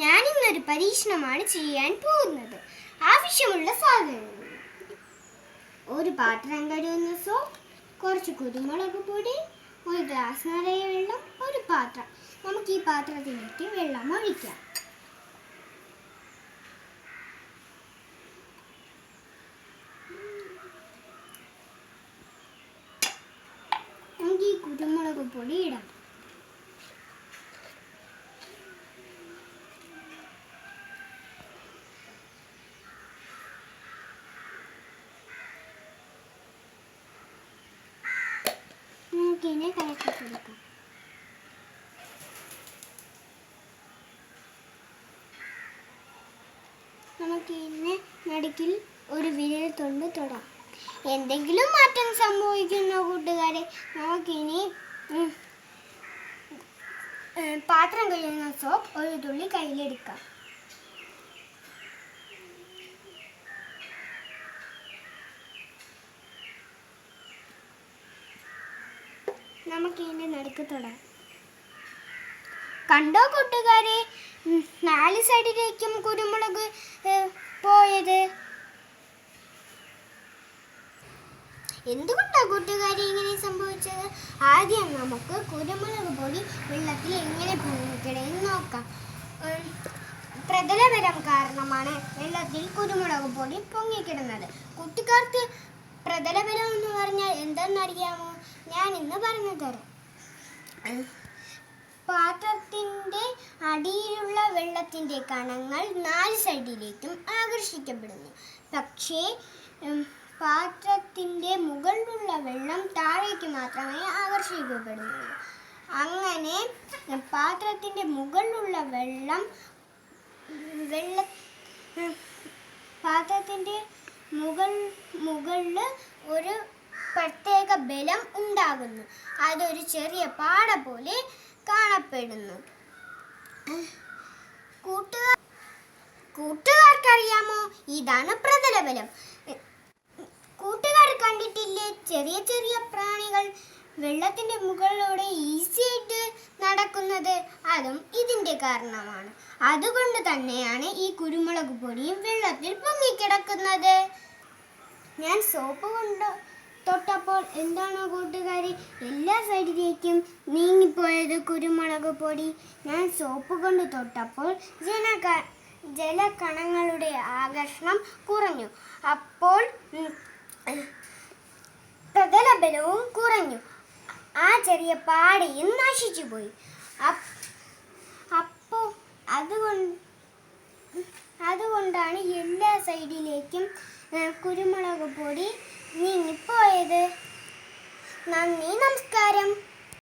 ഞാൻ ഇന്നൊരു പരീക്ഷണമാണ് ചെയ്യാൻ പോകുന്നത്. ആവശ്യമുള്ള സാധനങ്ങൾ: ഒരു പാത്രം കഴുകുന്ന സോപ്പ്, കുറച്ച് കുരുമുളക് പൊടി, ഒരു ഗ്ലാസ് നിറയെ വെള്ളം, ഒരു പാത്രം. നമുക്ക് ഈ പാത്രത്തിലേക്ക് വെള്ളം ഒഴിക്കാം. നമുക്ക് ഈ കുരുമുളക് പൊടി ഇടാം. നമുക്കിതിനെ കലക്കി കൊടുക്കാം. നമുക്കിതിനെ നടുക്കിൽ ഒരു വിരൽ കൊണ്ട് തൊടാം. എന്തെങ്കിലും മാറ്റം സംഭവിക്കുന്നോ കൂട്ടുകാരെ? നമുക്കിനി പാത്രം കഴുകുന്ന സോപ്പ് ഒരു തുള്ളി കയ്യിലെടുക്കാം. നമുക്കിതിൻ്റെ നടുക്ക് തൊടാം. കണ്ടോ കൂട്ടുകാരെ, 4 സൈഡിലേക്കും കുരുമുളക് പോയത്? എന്തുകൊണ്ടാണ് കൂട്ടുകാരെ ഇങ്ങനെ സംഭവിച്ചത്? ആദ്യം നമുക്ക് കുരുമുളക് പൊടി വെള്ളത്തിൽ എങ്ങനെ പൊങ്ങിക്കിടന്ന് നോക്കാം. പ്രതലബലം കാരണമാണ് വെള്ളത്തിൽ കുരുമുളക് പൊടി പൊങ്ങിക്കിടുന്നത്. കുട്ടിക്കാർക്ക് പ്രതലബലം എന്ന് പറഞ്ഞാൽ എന്തെന്നറിയാമോ? ഞാൻ ഇന്ന് പറഞ്ഞു തരാം. പാത്രത്തിൻ്റെ അടിയിലുള്ള വെള്ളത്തിൻ്റെ കണങ്ങൾ 4 സൈഡിലേക്കും ആകർഷിക്കപ്പെടുന്നു. പക്ഷേ പാത്രത്തിൻ്റെ മുകളിലുള്ള വെള്ളം താഴേക്ക് മാത്രമേ ആകർഷിക്കപ്പെടുന്നുള്ളൂ. അങ്ങനെ പാത്രത്തിൻ്റെ മുകളിലുള്ള പാത്രത്തിൻ്റെ മുകളിൽ ഒരു പ്രത്യേക ബലം ഉണ്ടാകുന്നു. അതൊരു ചെറിയ പാട പോലെ കാണപ്പെടുന്നു. കൂട്ടുകാർക്കറിയാമോ? ഇതാണ് പ്രതലബലം. കൂട്ടുകാർ കണ്ടിട്ടില്ലേ ചെറിയ ചെറിയ പ്രാണികൾ വെള്ളത്തിൻ്റെ മുകളിലൂടെ ഈസി ആയിട്ട് നടക്കുന്നത്? അതും ഇതിൻ്റെ കാരണമാണ്. അതുകൊണ്ട് തന്നെയാണ് ഈ കുരുമുളക് പൊടിയും വെള്ളത്തിൽ പൊങ്ങിക്കിടക്കുന്നത്. ഞാൻ സോപ്പ് കൊണ്ട് തൊട്ടപ്പോൾ എന്താണോ കൂട്ടുകാരെ എല്ലാ സൈഡിലേക്കും നീങ്ങിപ്പോയത് കുരുമുളക് പൊടി? ഞാൻ സോപ്പ് കൊണ്ട് തൊട്ടപ്പോൾ ജലകണങ്ങളുടെ ആകർഷണം കുറഞ്ഞു. അപ്പോൾ പ്രതലബലവും കുറഞ്ഞു. ആ ചെറിയ പാടയും നശിച്ചുപോയി. അപ്പോൾ അതുകൊണ്ടാണ് എല്ലാ സൈഡിലേക്കും കുരുമുളക് പൊടി നീങ്ങിപ്പോയത്. നന്ദി, നമസ്കാരം.